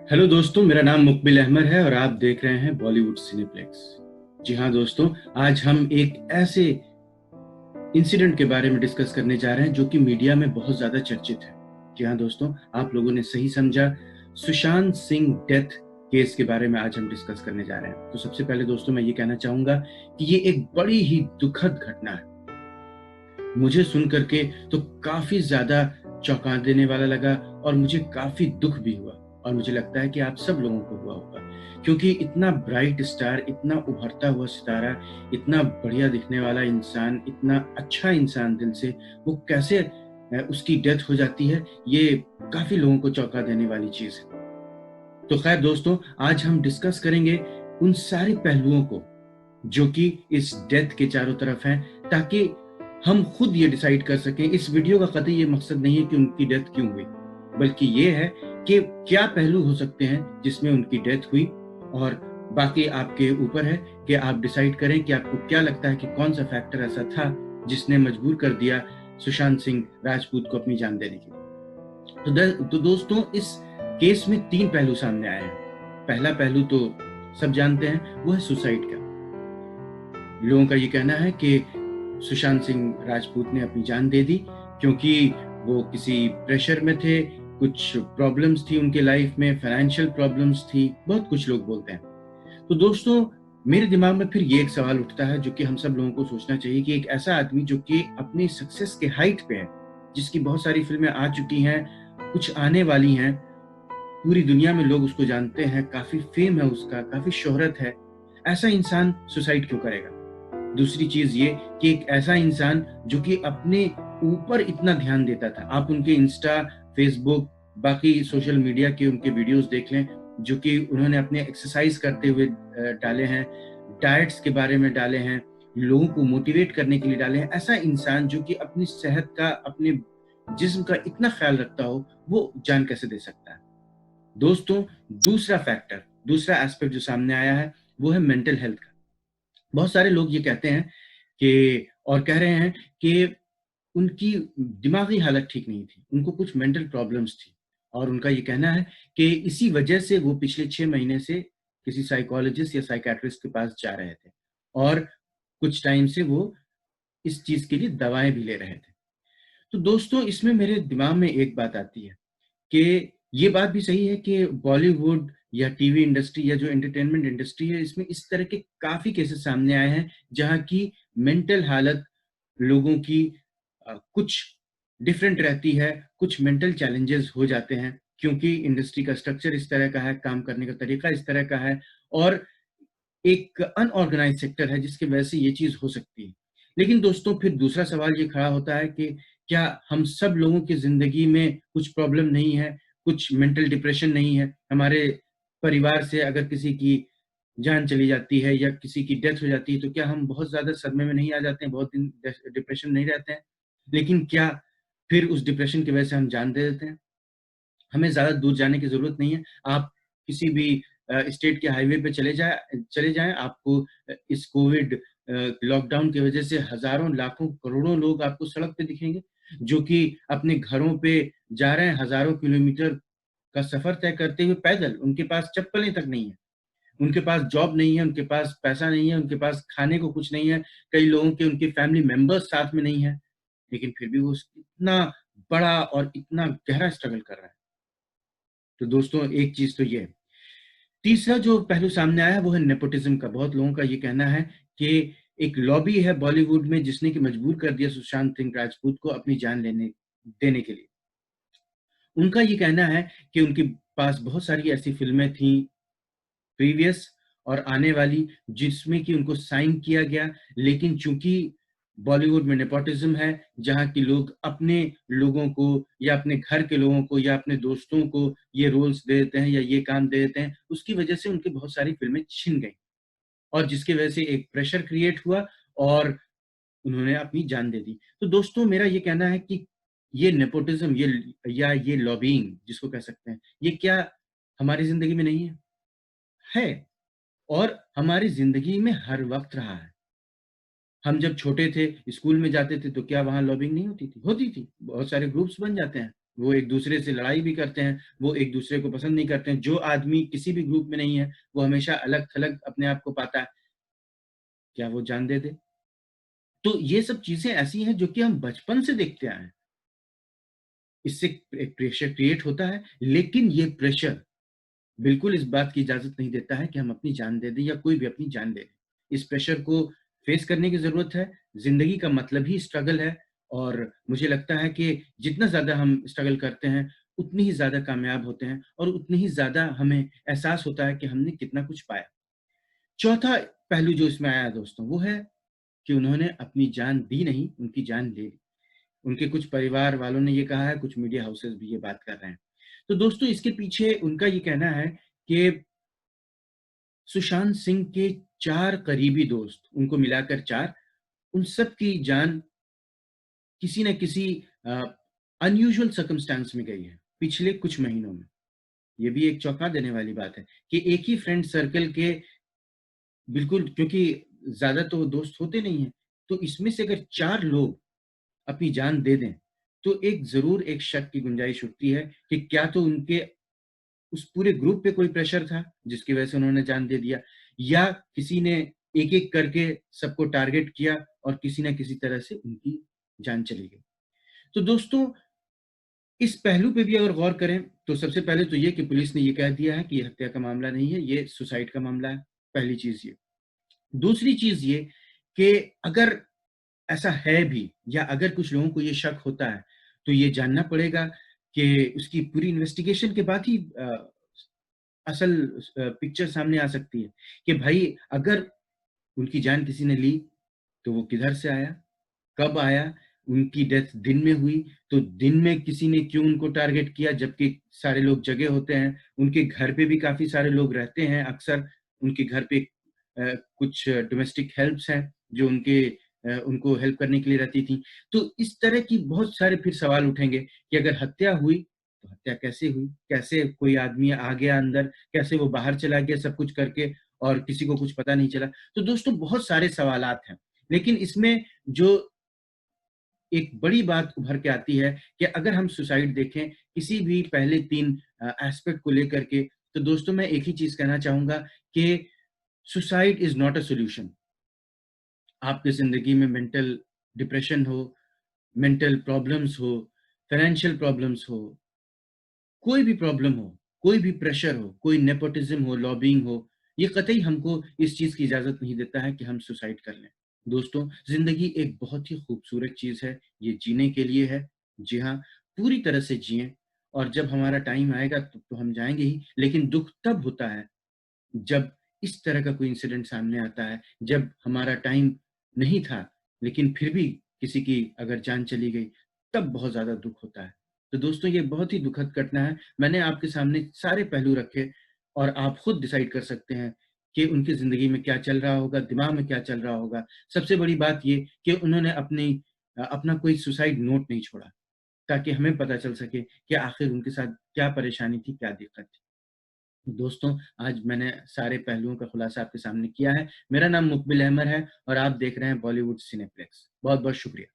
Hello दोस्तों, मेरा नाम मुकबिल अहमद है और आप देख रहे हैं बॉलीवुड सिनेप्लेक्स। जी हाँ दोस्तों, आज हम एक ऐसे इंसिडेंट के बारे में डिस्कस करने जा रहे हैं जो कि मीडिया में बहुत ज़्यादा चर्चित है। जी हाँ दोस्तों, आप लोगों ने सही समझा, सुशांत सिंह डेथ केस के बारे में आज हम डिस्कस करने जा रहे हैं। तो सबसे पहले दोस्तों मैं ये कहना चाहूँगा कि ये एक बड़ी ही दुखद घटना है। मुझे सुन करके तो काफ़ी ज़्यादा चौंका देने वाला लगा और मुझे काफ़ी दुःख भी हुआ और मुझे लगता है कि आप सब लोगों को हुआ होगा, क्योंकि इतना ब्राइट स्टार, इतना उभरता हुआ सितारा, इतना बढ़िया दिखने वाला इंसान, इतना अच्छा इंसान दिल से, वो कैसे उसकी डेथ हो जाती है, ये काफ़ी लोगों को चौंका देने वाली चीज़ है। तो खैर दोस्तों, आज हम डिस्कस करेंगे उन सारे पहलुओं को जो कि इस डेथ के चारों तरफ हैं, ताकि हम खुद ये डिसाइड कर सकें। इस वीडियो का कतई ये मकसद नहीं है कि उनकी डेथ क्यों हुई, बल्कि ये है कि क्या पहलू हो सकते हैं जिसमें उनकी डेथ हुई, और बाकी आपके ऊपर है कि आप डिसाइड करें कि आपको क्या लगता है कि कौन सा फैक्टर ऐसा था जिसने मजबूर कर दिया सुशांत सिंह राजपूत को अपनी जान देने के लिए। तो दोस्तों, इस केस में तीन पहलू सामने आए हैं। पहला पहलू तो सब जानते हैं, वो है सुसाइड का। लोगों का ये कहना है कि सुशांत सिंह राजपूत ने अपनी जान दे दी क्योंकि वो किसी प्रेशर में थे, कुछ प्रॉब्लम्स थी उनके लाइफ में, फाइनेंशियल प्रॉब्लम्स थी, बहुत कुछ लोग बोलते हैं। तो दोस्तों, मेरे दिमाग में फिर ये एक सवाल उठता है जो कि हम सब लोगों को सोचना चाहिए कि एक ऐसा आदमी जो कि अपनी सक्सेस के हाइट पे है, जिसकी बहुत सारी फिल्में आ चुकी हैं, कुछ आने वाली हैं, पूरी दुनिया में लोग उसको जानते हैं, काफी फेम है उसका, काफी शोहरत है, ऐसा इंसान सुसाइड क्यों करेगा? दूसरी चीज ये कि एक ऐसा इंसान जो कि अपने ऊपर इतना ध्यान देता था, आप उनके इंस्टा, फेसबुक, बाकी सोशल मीडिया के उनके वीडियोस देख लें, जो कि उन्होंने अपने एक्सरसाइज करते हुए डाले हैं, डाइट्स के बारे में डाले हैं, लोगों को मोटिवेट करने के लिए डाले हैं। ऐसा इंसान जो कि अपनी सेहत का, अपने जिस्म का इतना ख्याल रखता हो, वो जान कैसे दे सकता है? दोस्तों, दूसरा एस्पेक्ट जो सामने आया है, वो है मेंटल हेल्थ का। बहुत सारे लोग ये कहते हैं कि, और कह रहे हैं कि उनकी दिमागी हालत ठीक नहीं थी, उनको कुछ मेंटल प्रॉब्लम्स थी, और उनका ये कहना है कि इसी वजह से वो पिछले 6 महीने से किसी साइकोलॉजिस्ट या साइकेट्रिस्ट के पास जा रहे थे, और कुछ टाइम से वो इस चीज के लिए दवाएं भी ले रहे थे। तो दोस्तों, इसमें मेरे दिमाग में एक बात आती है कि ये बात भी सही है कि बॉलीवुड या टीवी इंडस्ट्री या जो एंटरटेनमेंट इंडस्ट्री है, इसमें इस तरह के काफी केसेस सामने आए हैं जहां की मेंटल हालत लोगों की कुछ डिफरेंट रहती है, कुछ मेंटल चैलेंजेस हो जाते हैं, क्योंकि इंडस्ट्री का स्ट्रक्चर इस तरह का है, काम करने का तरीका इस तरह का है, और एक अनऑर्गेनाइज सेक्टर है, जिसकी वजह से ये चीज हो सकती है। लेकिन दोस्तों, फिर दूसरा सवाल ये खड़ा होता है कि क्या हम सब लोगों की जिंदगी में कुछ प्रॉब्लम नहीं है, कुछ मेंटल डिप्रेशन नहीं है? हमारे परिवार से अगर किसी की जान चली जाती है या किसी की डेथ हो जाती है, तो क्या हम बहुत ज्यादा सदमे में नहीं आ जाते हैं, बहुत दिन डिप्रेशन नहीं रहते हैं? लेकिन क्या फिर उस डिप्रेशन की वजह से हम जान दे देते हैं? हमें ज़्यादा दूर जाने की ज़रूरत नहीं है। आप किसी भी स्टेट के हाईवे पे चले जाएँ, आपको इस कोविड लॉकडाउन की वजह से हज़ारों, लाखों, करोड़ों लोग आपको सड़क पे दिखेंगे, जो कि अपने घरों पे जा रहे हैं, हज़ारों किलोमीटर का सफ़र तय करते हुए पैदल। उनके पास चप्पलें तक नहीं है, उनके पास जॉब नहीं है, उनके पास पैसा नहीं है, उनके पास खाने को कुछ नहीं है, कई लोगों के, उनके फैमिली मेंबर्स साथ में नहीं है, लेकिन फिर भी वो इतना बड़ा और इतना गहरा स्ट्रगल कर रहा है। तो दोस्तों, एक चीज तो ये है। तीसरा जो पहलू सामने आया है, वो है नेपोटिज्म का। बहुत लोगों का ये कहना है कि एक लॉबी है बॉलीवुड में जिसने कि मजबूर कर दिया सुशांत सिंह राजपूत को अपनी जान लेने देने के लिए। उनका ये कहना है कि उनके पास बहुत सारी ऐसी फिल्में थी, प्रीवियस और आने वाली, जिसमें कि उनको साइन किया गया, लेकिन चूंकि बॉलीवुड में नेपोटिज्म है, जहाँ के लोग अपने लोगों को या अपने घर के लोगों को या अपने दोस्तों को ये रोल्स दे देते हैं या ये काम दे देते हैं, उसकी वजह से उनकी बहुत सारी फिल्में छिन गई, और जिसकी वजह से एक प्रेशर क्रिएट हुआ और उन्होंने अपनी जान दे दी। तो दोस्तों, मेरा ये कहना है कि ये नेपोटिज्म, ये या ये लॉबिंग जिसको कह सकते हैं, ये क्या हमारी जिंदगी में नहीं है? है, और हमारी जिंदगी में हर वक्त रहा है। हम जब छोटे थे, स्कूल में जाते थे, तो क्या वहाँ लॉबिंग नहीं होती थी? होती थी। बहुत सारे ग्रुप्स बन जाते हैं, वो एक दूसरे से लड़ाई भी करते हैं, वो एक दूसरे को पसंद नहीं करते हैं। जो आदमी किसी भी ग्रुप में नहीं है, वो हमेशा अलग-थलग अपने आप को पाता है। क्या वो जान दे दे? तो ये सब चीज़ें ऐसी हैं जो कि हम बचपन से देखते आए हैं। इससे एक प्रेशर क्रिएट होता है, लेकिन ये प्रेशर बिल्कुल इस बात की इजाज़त नहीं देता है कि हम अपनी जान दे दें या कोई भी अपनी जान दे दे। इस प्रेशर को फेस करने की ज़रूरत है। ज़िंदगी का मतलब ही स्ट्रगल है और मुझे लगता है कि जितना ज़्यादा हम स्ट्रगल करते हैं, उतनी ही ज़्यादा कामयाब होते हैं और उतनी ही ज़्यादा हमें एहसास होता है कि हमने कितना कुछ पाया। चौथा पहलू जो इसमें आया दोस्तों, वो है कि उन्होंने अपनी जान दी नहीं, उनकी जान ले ली। उनके कुछ परिवार वालों ने ये कहा है, कुछ मीडिया हाउसेस भी ये बात कर रहे हैं। तो दोस्तों इसके पीछे उनका ये कहना है कि सुशांत सिंह के 4 करीबी दोस्त, उनको मिलाकर 4, उन सब की जान किसी न किसी अ, अनयूजुअल सर्कमस्टेंस में गई है, पिछले कुछ महीनों में। ये भी एक चौंका देने वाली बात है कि एक ही फ्रेंड सर्कल के बिल्कुल क्योंकि ज़्यादा तो दोस्त होते नहीं हैं, तो इसमें से अगर 4 लोग अपनी जान दे दें, तो एक ज़रूर एक शक की गुंजाइश उठती है कि क्या तो उनके उस पूरे ग्रुप पे कोई प्रेशर था, जिसकी वजह से उन्होंने जान दे दिया या किसी ने एक-एक करके सबको टारगेट किया और किसी न किसी तरह से उनकी जान चली गई। तो दोस्तों, इस पहलू पे भी अगर गौर करें, तो सबसे पहले तो ये कि पुलिस ने ये कह दिया है कि ये हत्या का मामला नहीं है, ये सुसाइड का मामला है, पहली चीज़ ये। दूसरी चीज़ ये कि अगर ऐसा है भी या अगर कुछ लोगों को ये शक होता है, तो ये जानना पड़ेगा कि उसकी पूरी इन्वेस्टिगेशन के बाद ही असल पिक्चर सामने आ सकती है कि भाई अगर उनकी जान किसी ने ली, तो वो किधर से आया? कब आया? उनकी डेथ दिन में हुई, तो दिन में किसी ने क्यों उनको टारगेट किया जबकि सारे लोग जगे होते हैं? उनके घर पे भी काफ़ी सारे लोग रहते हैं, अक्सर उनके घर पे कुछ डोमेस्टिक हेल्प्स हैं, जो उनको हेल्प करने के लिए रहती थी। तो इस तरह की बहुत सारे फिर सवाल उठेंगे कि अगर हत्या हुई, तो हत्या कैसे हुई? कैसे कोई आदमी आ गया अंदर? कैसे वो बाहर चला गया सब कुछ करके और किसी को कुछ पता नहीं चला? तो दोस्तों बहुत सारे सवालात हैं। लेकिन इसमें जो एक बड़ी बात उभर के आती है कि अगर हम सुसाइड देखें किसी भी पहले 3 एस्पेक्ट को लेकर के, तो दोस्तों मैं एक ही चीज़ कहना चाहूँगा कि suicide is not a solution. आपकी ज़िंदगी में मेंटल डिप्रेशन हो, मेंटल प्रॉब्लम्स हो, फाइनेंशियल प्रॉब्लम्स हो, कोई भी प्रॉब्लम हो, कोई भी प्रेशर हो, कोई नेपोटिज़्म हो, लॉबिंग हो, ये कतई हमको इस चीज़ की इजाज़त नहीं देता है कि हम सुसाइड कर लें। दोस्तों, ज़िंदगी एक बहुत ही खूबसूरत चीज़ है, ये जीने के लिए है। जी हाँ, पूरी तरह से जिएँ और जब हमारा टाइम आएगा तो हम जाएँगे ही, लेकिन दुःख तब होता है जब इस तरह का कोई इंसिडेंट सामने आता है, जब हमारा टाइम नहीं था, लेकिन फिर भी किसी की अगर जान चली गई, तब बहुत ज़्यादा दुःख होता है। तो दोस्तों ये बहुत ही दुखद घटना है। मैंने आपके सामने सारे पहलू रखे और आप खुद डिसाइड कर सकते हैं कि उनकी ज़िंदगी में क्या चल रहा होगा, दिमाग में क्या चल रहा होगा। सबसे बड़ी बात ये कि उन्होंने अपना कोई सुसाइड नोट नहीं छोड़ा, ताकि हमें पता चल सके कि आखिर उनके साथ क्या परेशानी थी, क्या दिक्कत थी। दोस्तों, आज मैंने सारे पहलुओं का खुलासा आपके सामने किया है। मेरा नाम मुक़बिल अहमद है और आप देख रहे हैं बॉलीवुड सिनेप्लेक्स। बहुत-बहुत शुक्रिया।